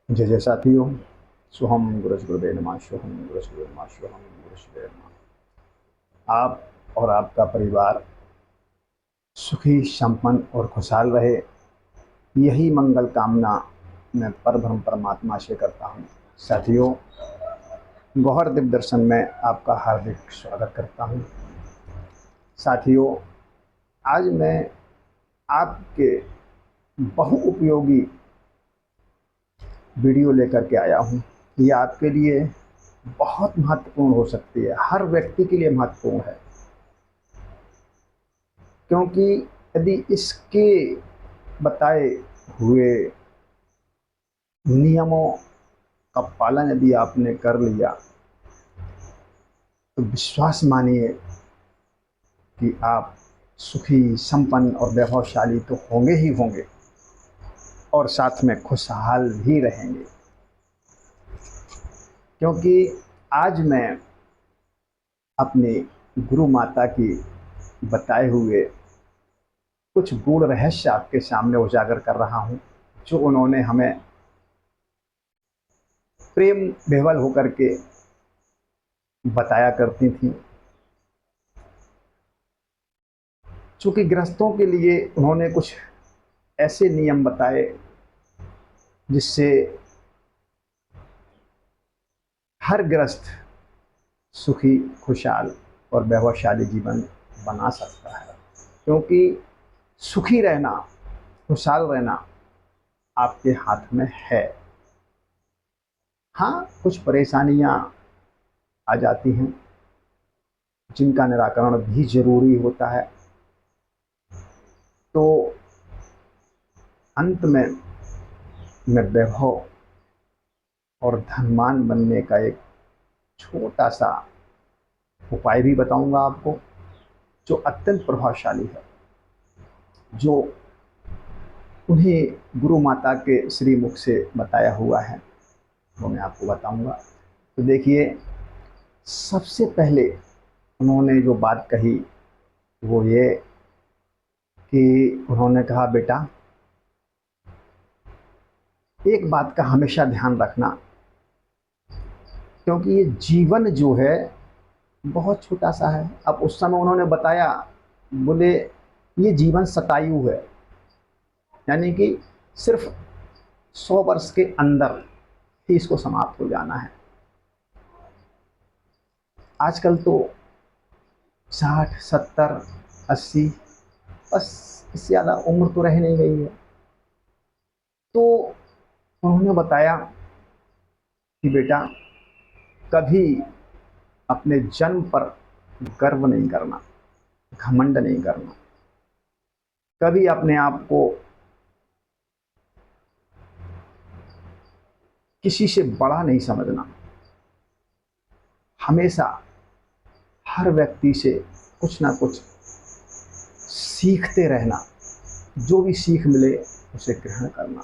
जय जय साथियों। सोहम गुरुदेव नमः, सोहम गुरुदेव नमः, सोहम गुरुदेव नमः। आप और आपका परिवार सुखी, संपन्न और खुशहाल रहे, यही मंगल कामना मैं परब्रह्म परमात्मा से करता हूँ। साथियों, गौहर दिव्य दर्शन में आपका हार्दिक स्वागत करता हूँ। साथियों, आज मैं आपके बहुउपयोगी वीडियो लेकर के आया हूँ। ये आपके लिए बहुत महत्वपूर्ण हो सकती है, हर व्यक्ति के लिए महत्वपूर्ण है, क्योंकि यदि इसके बताए हुए नियमों का पालन यदि आपने कर लिया तो विश्वास मानिए कि आप सुखी, संपन्न और वैभवशाली तो होंगे ही होंगे और साथ में खुशहाल भी रहेंगे। क्योंकि आज मैं अपनी गुरु माता की बताए हुए कुछ गूढ़ रहस्य आपके सामने उजागर कर रहा हूँ, जो उन्होंने हमें प्रेम विह्वल होकर के बताया करती थी। चूँकि गृहस्थों के लिए उन्होंने कुछ ऐसे नियम बताए जिससे हर गृहस्थ सुखी, खुशहाल और वैभवशाली जीवन बना सकता है। क्योंकि सुखी रहना, खुशहाल रहना आपके हाथ में है। हाँ, कुछ परेशानियाँ आ जाती हैं जिनका निराकरण भी जरूरी होता है। तो अंत में मैं वैभव और धनवान बनने का एक छोटा सा उपाय भी बताऊंगा आपको, जो अत्यंत प्रभावशाली है, जो उन्हें गुरु माता के श्री मुख से बताया हुआ है, वो मैं आपको बताऊंगा। तो देखिए, सबसे पहले उन्होंने जो बात कही वो ये कि उन्होंने कहा, बेटा एक बात का हमेशा ध्यान रखना, क्योंकि ये जीवन जो है बहुत छोटा सा है। अब उस समय उन्होंने बताया, बोले ये जीवन शतायु है, यानी कि सिर्फ 100 वर्ष के अंदर ही इसको समाप्त हो जाना है। आजकल तो 60, 70, 80, बस इससे ज़्यादा उम्र तो रह नहीं गई है। तो उन्होंने बताया कि बेटा कभी अपने जन्म पर गर्व नहीं करना, घमंड नहीं करना, कभी अपने आप को किसी से बड़ा नहीं समझना। हमेशा हर व्यक्ति से कुछ ना कुछ सीखते रहना, जो भी सीख मिले उसे ग्रहण करना।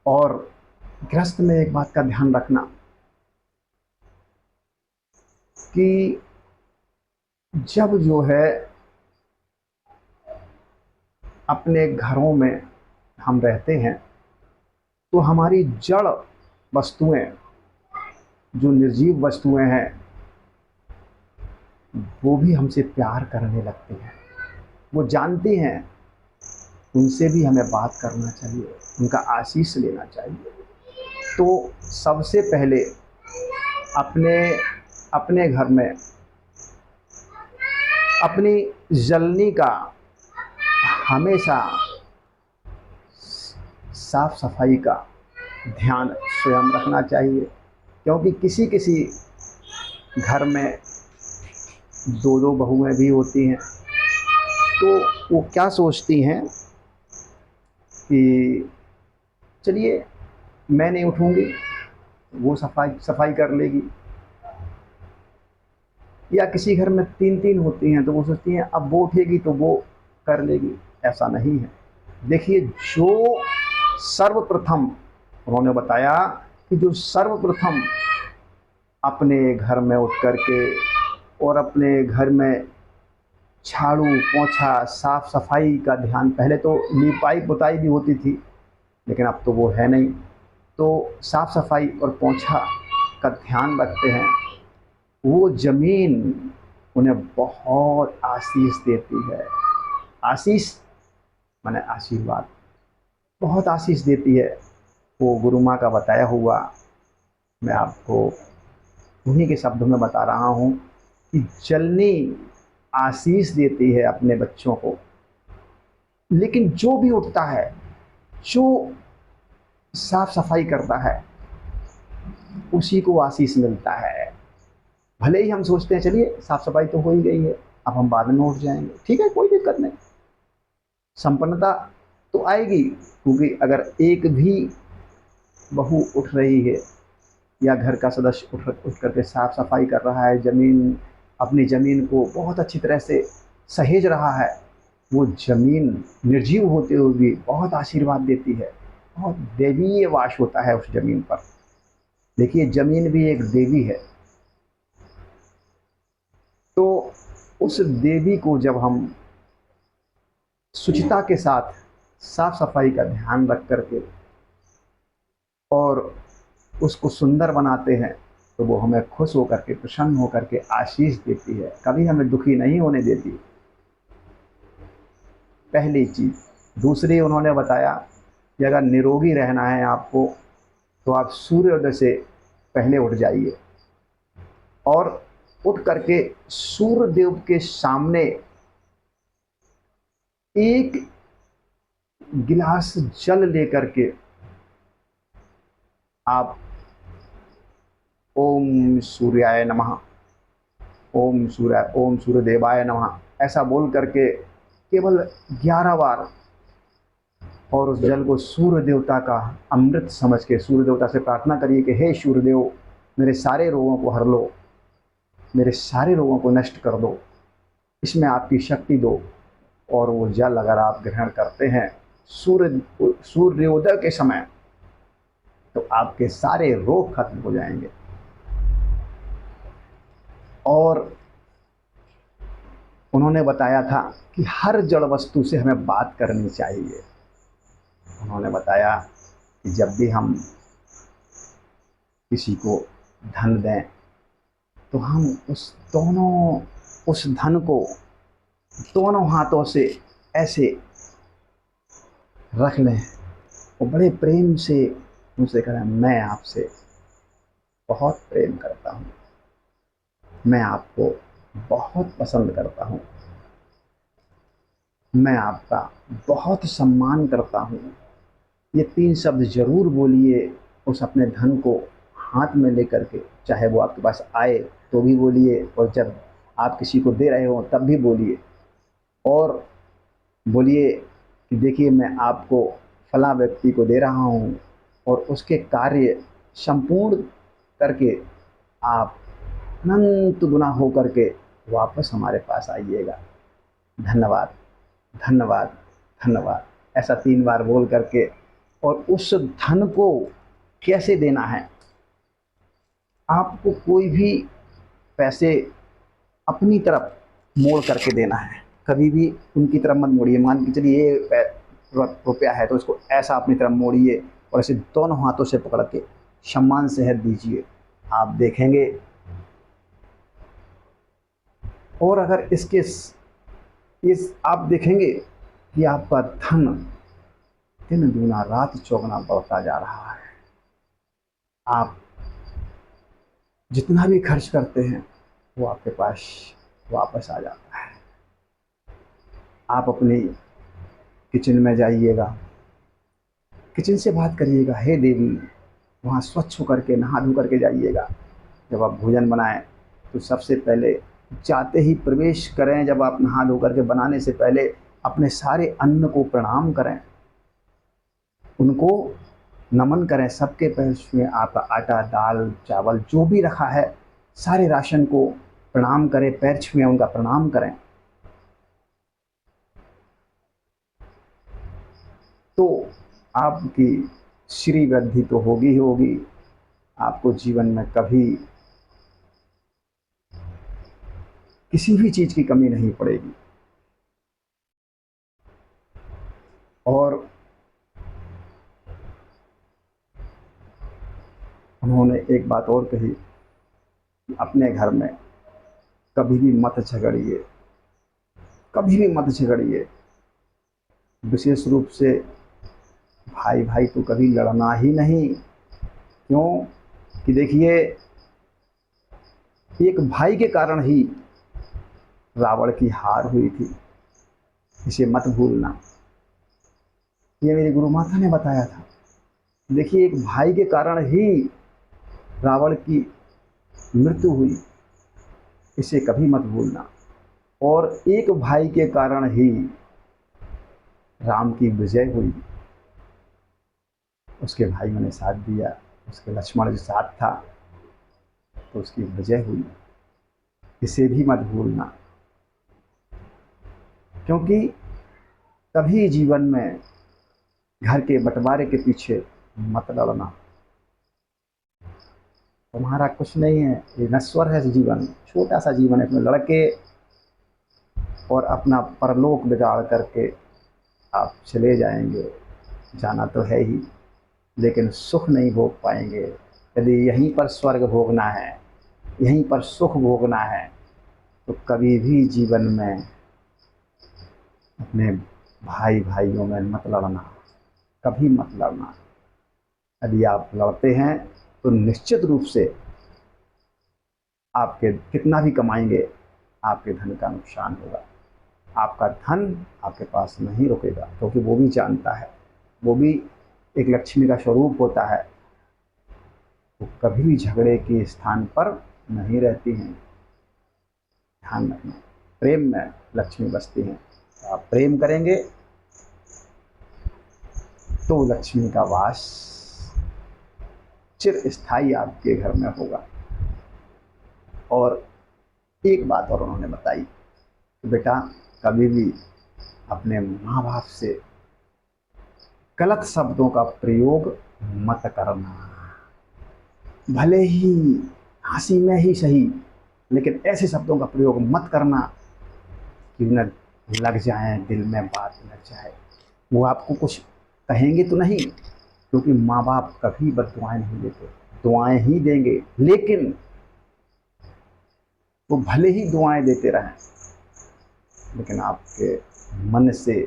और गृहस्थ में एक बात का ध्यान रखना कि जब जो है अपने घरों में हम रहते हैं तो हमारी जड़ वस्तुएं, जो निर्जीव वस्तुएं हैं, वो भी हमसे प्यार करने लगती हैं। वो जानती हैं, उनसे भी हमें बात करना चाहिए, उनका आशीष लेना चाहिए। तो सबसे पहले अपने अपने घर में अपनी जलनी का हमेशा साफ सफाई का ध्यान स्वयं रखना चाहिए। क्योंकि किसी किसी घर में दो दो बहुएं भी होती हैं, तो वो क्या सोचती हैं कि चलिए मैं नहीं उठूंगी, वो सफाई सफाई कर लेगी। या किसी घर में तीन तीन होती हैं तो वो सोचती हैं अब वो उठेगी तो वो कर लेगी। ऐसा नहीं है। देखिए, जो सर्वप्रथम उन्होंने बताया कि जो सर्वप्रथम अपने घर में उठ करके और अपने घर में झाड़ू पोछा साफ सफाई का ध्यान, पहले तो लिपाई पुताई भी होती थी, लेकिन अब तो वो है नहीं। तो साफ़ सफाई और पोंछा का ध्यान रखते हैं। वो ज़मीन उन्हें बहुत आशीष देती है। आशीष माने आशीर्वाद, बहुत आशीष देती है। वो गुरु माँ का बताया हुआ मैं आपको उन्हीं के शब्दों में बता रहा हूँ कि जलनी आशीष देती है अपने बच्चों को, लेकिन जो भी उठता है, जो साफ सफाई करता है, उसी को आशीष मिलता है। भले ही हम सोचते हैं चलिए साफ सफाई तो हो ही गई है, अब हम बाद में उठ जाएंगे, ठीक है कोई दिक्कत नहीं, संपन्नता तो आएगी। क्योंकि अगर एक भी बहू उठ रही है या घर का सदस्य उठ करके साफ सफाई कर रहा है, जमीन अपनी ज़मीन को बहुत अच्छी तरह से सहेज रहा है, वो ज़मीन निर्जीव होते हुए भी बहुत आशीर्वाद देती है, बहुत देवीय वास होता है उस ज़मीन पर। देखिए ज़मीन भी एक देवी है। तो उस देवी को जब हम शुचिता के साथ साफ सफाई का ध्यान रख करके और उसको सुंदर बनाते हैं, तो वो हमें खुश होकर के, प्रसन्न होकर के आशीष देती है, कभी हमें दुखी नहीं होने देती। पहली चीज़। दूसरी उन्होंने बताया कि अगर निरोगी रहना है आपको, तो आप सूर्योदय से पहले उठ जाइए और उठ करके सूर्य देव के सामने एक गिलास जल लेकर के आप ओम सूर्याय नमः, ओम सूर्य देवाय नमः ऐसा बोल करके केवल 11 बार, और उस जल को सूर्य देवता का अमृत समझ के सूर्य देवता से प्रार्थना करिए कि हे सूर्य देव, मेरे सारे रोगों को हर लो, मेरे सारे रोगों को नष्ट कर दो, इसमें आपकी शक्ति दो। और वो जल अगर आप ग्रहण करते हैं सूर्योदय के समय, तो आपके सारे रोग खत्म हो जाएंगे। और उन्होंने बताया था कि हर जड़ वस्तु से हमें बात करनी चाहिए। उन्होंने बताया कि जब भी हम किसी को धन दें, तो हम उस धन को दोनों हाथों से ऐसे रख लें और बड़े प्रेम से उनसे कहें, मैं आपसे बहुत प्रेम करता हूँ, मैं आपको बहुत पसंद करता हूँ, मैं आपका बहुत सम्मान करता हूँ। ये 3 शब्द जरूर बोलिए उस अपने धन को हाथ में लेकर के, चाहे वो आपके पास आए तो भी बोलिए, और जब आप किसी को दे रहे हो तब भी बोलिए। और बोलिए कि देखिए मैं आपको फला व्यक्ति को दे रहा हूँ, और उसके कार्य संपूर्ण करके आप अनंत गुना हो करके वापस हमारे पास आइएगा। धन्यवाद, धन्यवाद, धन्यवाद, ऐसा 3 बार बोल करके। और उस धन को कैसे देना है, आपको कोई भी पैसे अपनी तरफ मोड़ करके देना है, कभी भी उनकी तरफ मत मोड़िए। मान के चलिए ये रुपया है तो इसको ऐसा अपनी तरफ मोड़िए और ऐसे दोनों हाथों से पकड़ के सम्मान से हाथ दीजिए, आप देखेंगे। और अगर इस आप देखेंगे कि आपका धन दिन दूना रात चौगुना बढ़ता जा रहा है। आप जितना भी खर्च करते हैं वो आपके पास वापस आ जाता है। आप अपनी किचन में जाइएगा, किचन से बात करिएगा, हे देवी, वहाँ स्वच्छ होकर के नहा धो करके जाइएगा। जब आप भोजन बनाएं तो सबसे पहले जाते ही प्रवेश करें, जब आप नहा धो करके बनाने से पहले अपने सारे अन्न को प्रणाम करें, उनको नमन करें। सबके पैर में आपका आटा, दाल, चावल जो भी रखा है, सारे राशन को प्रणाम करें, पैर छुएं, उनका प्रणाम करें। तो आपकी श्री वृद्धि तो होगी ही होगी, आपको जीवन में कभी किसी भी चीज़ की कमी नहीं पड़ेगी। और उन्होंने एक बात और कही कि अपने घर में कभी भी मत झगड़िए, कभी भी मत झगड़िए। विशेष रूप से भाई भाई तो कभी लड़ना ही नहीं। क्यों? कि देखिए, एक भाई के कारण ही रावण की हार हुई थी, इसे मत भूलना। ये मेरी गुरु माता ने बताया था। देखिए, एक भाई के कारण ही रावण की मृत्यु हुई, इसे कभी मत भूलना। और एक भाई के कारण ही राम की विजय हुई, उसके भाइयों ने साथ दिया, उसके लक्ष्मण जो साथ था, तो उसकी विजय हुई, इसे भी मत भूलना। क्योंकि कभी जीवन में घर के बंटवारे के पीछे मत लड़ना। तुम्हारा कुछ नहीं है, ये नश्वर है जीवन, छोटा सा जीवन है, इसमें लड़के और अपना परलोक बिगाड़ करके आप चले जाएंगे। जाना तो है ही, लेकिन सुख नहीं भोग पाएंगे। यदि यहीं पर स्वर्ग भोगना है, यहीं पर सुख भोगना है, तो कभी भी जीवन में अपने भाई भाइयों में मत लड़ना, कभी मत लड़ना। यदि आप लड़ते हैं तो निश्चित रूप से आपके कितना भी कमाएंगे, आपके धन का नुकसान होगा। आपका धन आपके पास नहीं रुकेगा, क्योंकि वो भी जानता है, वो भी एक लक्ष्मी का स्वरूप होता है, वो कभी भी झगड़े के स्थान पर नहीं रहती हैं। ध्यान रखना, प्रेम में लक्ष्मी बसती हैं। आप प्रेम करेंगे तो लक्ष्मी का वास चिर स्थायी आपके घर में होगा। और एक बात और उन्होंने बताई कि बेटा, कभी भी अपने माँ बाप से गलत शब्दों का प्रयोग मत करना। भले ही हंसी में ही सही, लेकिन ऐसे शब्दों का प्रयोग मत करना कि न लग जाए, दिल में बात लग जाए। वो आपको कुछ कहेंगे तो नहीं, क्योंकि माँ बाप कभी बददुआएं नहीं देते, दुआएं ही देंगे। लेकिन वो भले ही दुआएं देते रहें, लेकिन आपके मन से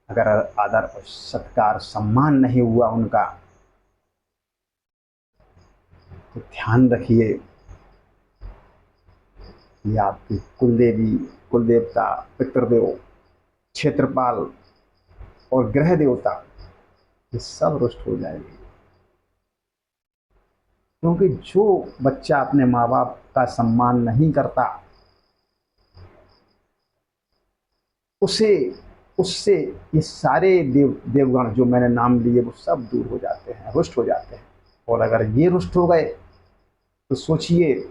अगर आदर और सत्कार सम्मान नहीं हुआ उनका, तो ध्यान रखिए कि आपकी कुलदेवी, कुलदेवता, पितृदेव, क्षेत्रपाल और ग्रह देवता, ये सब रुष्ट हो जाएगी। क्योंकि जो बच्चा अपने माँ बाप का सम्मान नहीं करता, उसे उससे ये सारे देवगण जो मैंने नाम लिए वो सब दूर हो जाते हैं, रुष्ट हो जाते हैं। और अगर ये रुष्ट हो गए तो सोचिए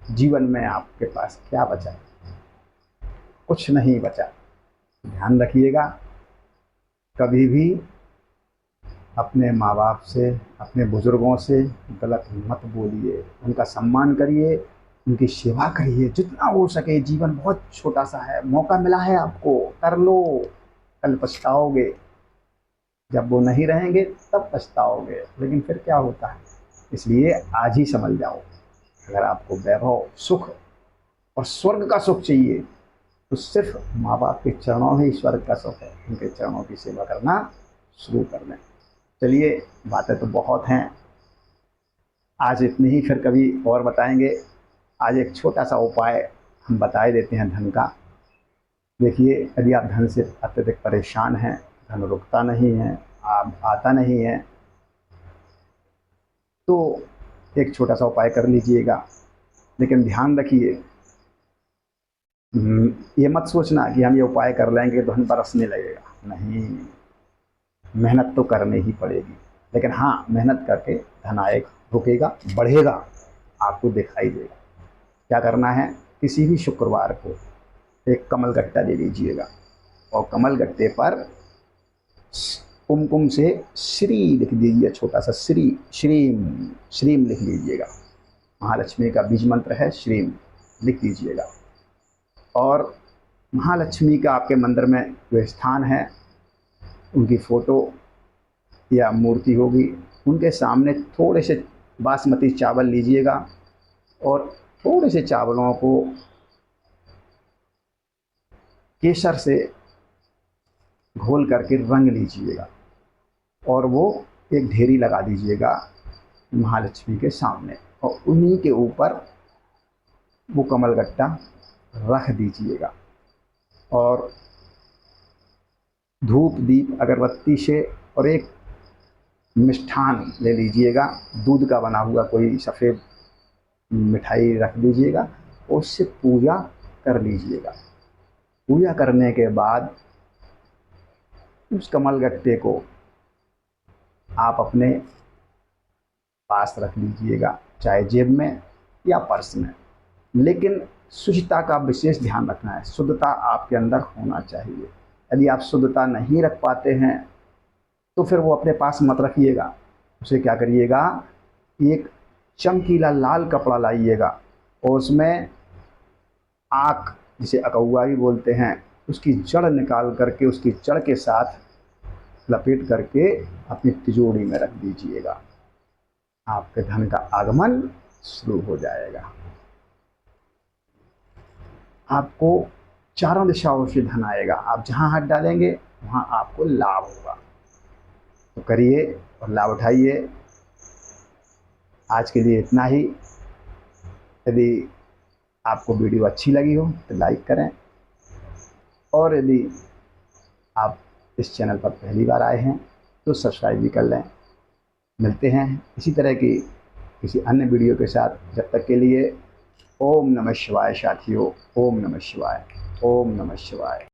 जीवन में आपके पास क्या बचा? कुछ नहीं बचा। ध्यान रखिएगा, कभी भी अपने माँ बाप से, अपने बुजुर्गों से गलत मत बोलिए, उनका सम्मान करिए, उनकी सेवा करिए जितना हो सके। जीवन बहुत छोटा सा है, मौका मिला है आपको, कर लो, कल पछताओगे। जब वो नहीं रहेंगे तब पछताओगे, लेकिन फिर क्या होता है? इसलिए आज ही समझ जाओ, अगर आपको वैभव, सुख और स्वर्ग का सुख चाहिए तो सिर्फ माँ बाप के चरणों में ही स्वर्ग का सुख है। उनके चरणों की सेवा करना शुरू कर दें। चलिए, बातें तो बहुत हैं, आज इतनी ही, फिर कभी और बताएंगे। आज एक छोटा सा उपाय हम बता देते हैं धन का। देखिए, यदि आप धन से अत्यधिक परेशान हैं, धन रुकता नहीं है, आप आता नहीं है, तो एक छोटा सा उपाय कर लीजिएगा। लेकिन ध्यान रखिए, ये मत सोचना कि हम ये उपाय कर लेंगे तो धन बरसने लगेगा। नहीं, मेहनत तो करनी ही पड़ेगी, लेकिन हाँ, मेहनत करके धन आएगा, रुकेगा, बढ़ेगा, आपको दिखाई देगा। क्या करना है? किसी भी शुक्रवार को एक कमल गट्टा ले लीजिएगा और कमल गट्टे पर कुमकुम से श्री लिख दीजिए, छोटा सा श्री, श्रीम, श्रीम लिख लीजिएगा। महालक्ष्मी का बीज मंत्र है श्रीम, लिख दीजिएगा। और महालक्ष्मी का आपके मंदिर में जो स्थान है, उनकी फ़ोटो या मूर्ति होगी, उनके सामने थोड़े से बासमती चावल लीजिएगा और थोड़े से चावलों को केसर से घोल करके रंग लीजिएगा और वो एक ढेरी लगा दीजिएगा महालक्ष्मी के सामने, और उन्हीं के ऊपर वो कमलगट्टा रख दीजिएगा। और धूप दीप अगरबत्ती से और एक मिष्ठान ले लीजिएगा, दूध का बना हुआ कोई सफ़ेद मिठाई रख दीजिएगा और उससे पूजा कर लीजिएगा। पूजा करने के बाद उस कमलगट्टे को आप अपने पास रख लीजिएगा, चाहे जेब में या पर्स में, लेकिन शुचिता का विशेष ध्यान रखना है। शुद्धता आपके अंदर होना चाहिए। यदि आप शुद्धता नहीं रख पाते हैं तो फिर वो अपने पास मत रखिएगा। उसे क्या करिएगा, एक चमकीला लाल कपड़ा लाइएगा और उसमें आक, जिसे अकौआ भी बोलते हैं, उसकी जड़ निकाल करके उसकी जड़ के साथ लपेट करके अपनी तिजोरी में रख दीजिएगा। आपके धन का आगमन शुरू हो जाएगा। आपको चारों दिशाओं से धन आएगा। आप जहाँ हाथ डालेंगे वहाँ आपको लाभ होगा। तो करिए और लाभ उठाइए। आज के लिए इतना ही। यदि आपको वीडियो अच्छी लगी हो तो लाइक करें, और यदि आप इस चैनल पर पहली बार आए हैं तो सब्सक्राइब भी कर लें। मिलते हैं इसी तरह की किसी अन्य वीडियो के साथ। जब तक के लिए ओम नमः शिवाय साथियों। ओम नमः शिवाय। ओम नमः शिवाय।